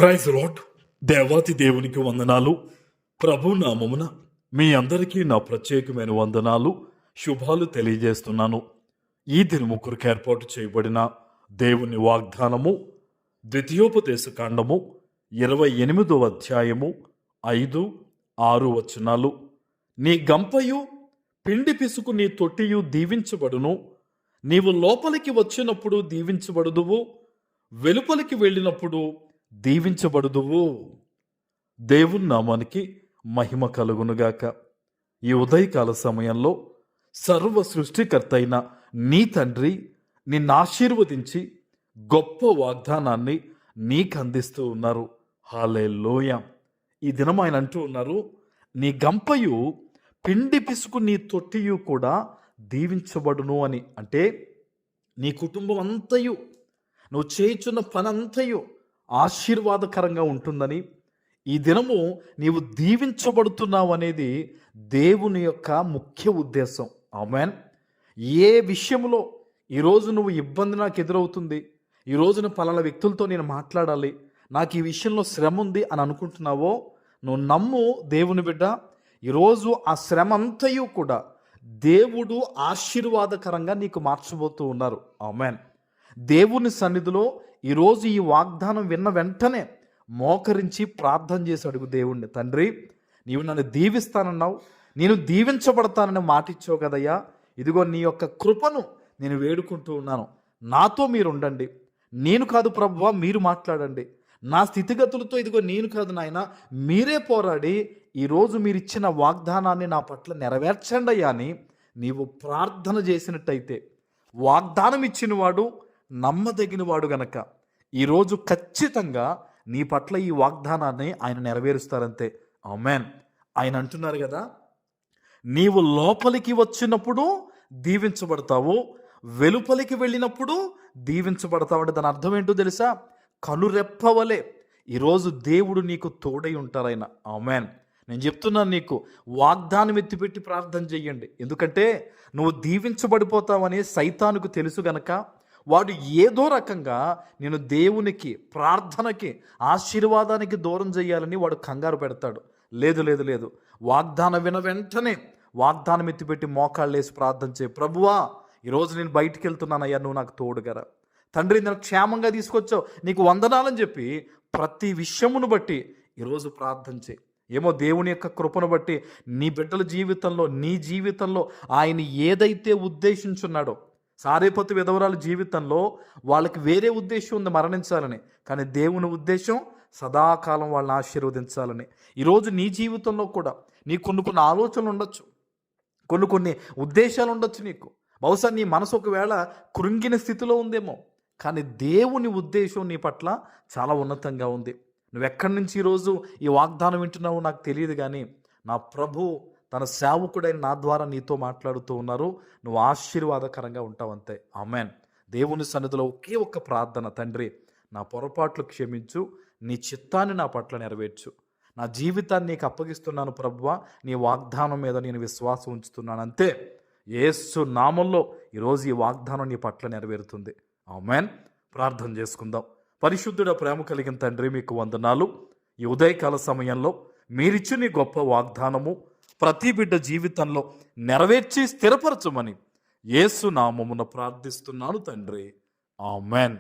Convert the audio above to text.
Praise lord. దేవాతి దేవునికి వందనాలు. ప్రభు నామమున మీ అందరికీ నా ప్రత్యేకమైన వందనాలు, శుభాలు తెలియజేస్తున్నాను. ఈ దినము కొరకు ఏర్పాటు చేయబడిన దేవుని వాగ్దానము ద్వితీయోపదేశ కాండము 28వ అధ్యాయము 5, 6 వచనాలు. నీ గంపయు పిండి పిసుకు నీ తొట్టియు దీవించబడును. నీవు లోపలికి వచ్చినప్పుడు దీవించబడుదువు, వెలుపలికి వెళ్ళినప్పుడు దీవించబడుదువు. దేవుని నామానికి మహిమ కలుగునుగాక. ఈ ఉదయకాల సమయంలో సర్వ సృష్టికర్త అయిన నీ తండ్రి నిన్ను ఆశీర్వదించి గొప్ప వాగ్దానాన్ని నీకు అందిస్తూ ఉన్నారు. హల్లెలూయా. ఈ దినం ఆయన అంటూ ఉన్నారు, నీ గంపయు పిండి పిసుకు నీ తొట్టియు కూడా దీవించబడును అని. అంటే నీ కుటుంబం అంతయు, నువ్వు చేయుచున్న పనంతయు ఆశీర్వాదకరంగా ఉంటుందని, ఈ దినము నీవు దీవించబడుతున్నావు అనేది దేవుని యొక్క ముఖ్య ఉద్దేశం. ఆమేన్. ఏ విషయంలో ఈరోజు నువ్వు ఇబ్బంది నాకు ఎదురవుతుంది, ఈ రోజున పలానా వ్యక్తులతో నేను మాట్లాడాలి, నాకు ఈ విషయంలో శ్రమ ఉంది అని అనుకుంటున్నావో, నువ్వు నమ్ము దేవుని బిడ్డ, ఈరోజు ఆ శ్రమ అంతయు కూడా దేవుడు ఆశీర్వాదకరంగా నీకు మార్చబోతూ ఉన్నారు. ఆమేన్. దేవుని సన్నిధిలో ఈరోజు ఈ వాగ్దానం విన్న వెంటనే మోకరించి ప్రార్థన చేసి అడుగు దేవుణ్ణి, తండ్రి నీవు నన్ను దీవిస్తానన్నావు, నేను దీవించబడతానని మాటిచ్చావు కదయ్యా, ఇదిగో నీ యొక్క కృపను నేను వేడుకుంటూ ఉన్నాను, నాతో మీరు ఉండండి, నేను కాదు ప్రభువా మీరు మాట్లాడండి, నా స్థితిగతులతో ఇదిగో నేను కాదు నాయన మీరే పోరాడి ఈరోజు మీరు ఇచ్చిన వాగ్దానాన్ని నా పట్ల నెరవేర్చండి అయ్యా అని నీవు ప్రార్థన చేసినట్టయితే, వాగ్దానం ఇచ్చినవాడు నమ్మదగినవాడు గనక ఈరోజు ఖచ్చితంగా నీ పట్ల ఈ వాగ్దానాన్ని ఆయన నెరవేరుస్తారంతే. ఆమేన్. ఆయన అంటున్నారు కదా, నీవు లోపలికి వచ్చినప్పుడు దీవించబడతావు, వెలుపలికి వెళ్ళినప్పుడు దీవించబడతావు. అంటే దాని అర్థం ఏంటో తెలుసా? కనురెప్పవలే ఈరోజు దేవుడు నీకు తోడై ఉంటారాయన. ఆమేన్. నేను చెప్తున్నాను, నీకు వాగ్దానం ఎత్తిపెట్టి ప్రార్థన చెయ్యండి. ఎందుకంటే నువ్వు దీవించబడిపోతావని సైతానుకు తెలుసు గనక వాడు ఏదో రకంగా నేను దేవునికి, ప్రార్థనకి, ఆశీర్వాదానికి దూరం చేయాలని వాడు కంగారు పెడతాడు. లేదు లేదు లేదు, వాగ్దానం విన వెంటనే వాగ్దానం ఎత్తిపెట్టి మోకాళ్ళు వేసి ప్రార్థన చేయి. ప్రభువా ఈరోజు నేను బయటికి వెళ్తున్నానయ్యా, నువ్వు నాకు తోడుగరా, తండ్రి నేను క్షేమంగా తీసుకొచ్చావు, నీకు వందనాలని చెప్పి ప్రతి విషయమును బట్టి ఈరోజు ప్రార్థన చేయి. ఏమో దేవుని యొక్క కృపను బట్టి నీ బిడ్డల జీవితంలో, నీ జీవితంలో ఆయన ఏదైతే ఉద్దేశించున్నాడో, సారేపతు విధవరాల జీవితంలో వాళ్ళకి వేరే ఉద్దేశం ఉంది, మరణించాలని, కానీ దేవుని ఉద్దేశం సదాకాలం వాళ్ళని ఆశీర్వదించాలని. ఈరోజు నీ జీవితంలో కూడా నీకు కొన్ని ఆలోచనలు ఉండొచ్చు, కొన్ని ఉద్దేశాలు ఉండొచ్చు. నీకు బహుశా నీ మనసు ఒకవేళ కృంగిన స్థితిలో ఉందేమో, కానీ దేవుని ఉద్దేశం నీ పట్ల చాలా ఉన్నతంగా ఉంది. నువ్వెక్కడి నుంచి ఈరోజు ఈ వాగ్దానం వింటున్నావు నాకు తెలియదు, కానీ నా ప్రభు తన సేవకుడైన నా ద్వారా నీతో మాట్లాడుతూ ఉన్నారు. నువ్వు ఆశీర్వాదకరంగా ఉంటావు అంతే. ఆమేన్. దేవుని సన్నిధిలో ఒకే ఒక్క ప్రార్థన, తండ్రి నా పొరపాట్లు క్షమించు, నీ చిత్తాన్ని నా పట్ల నెరవేర్చు, నా జీవితాన్ని నీకు అప్పగిస్తున్నాను ప్రభువా, నీ వాగ్దానం మీద నేను విశ్వాసం ఉంచుతున్నాను అంతే. యేసు నామంలో ఈరోజు ఈ వాగ్దానం నీ పట్ల నెరవేరుతుంది. ఆమేన్. ప్రార్థన చేసుకుందాం. పరిశుద్ధుడ, ప్రేమ కలిగిన తండ్రి మీకు వందనాలు. ఈ ఉదయకాల సమయంలో మీరిచ్చిన నీ గొప్ప వాగ్దానము ప్రతి బిడ్డ జీవితంలో నెరవేర్చి స్థిరపరచమని యేసు నామమున ప్రార్థిస్తున్నాను తండ్రి. ఆమేన్.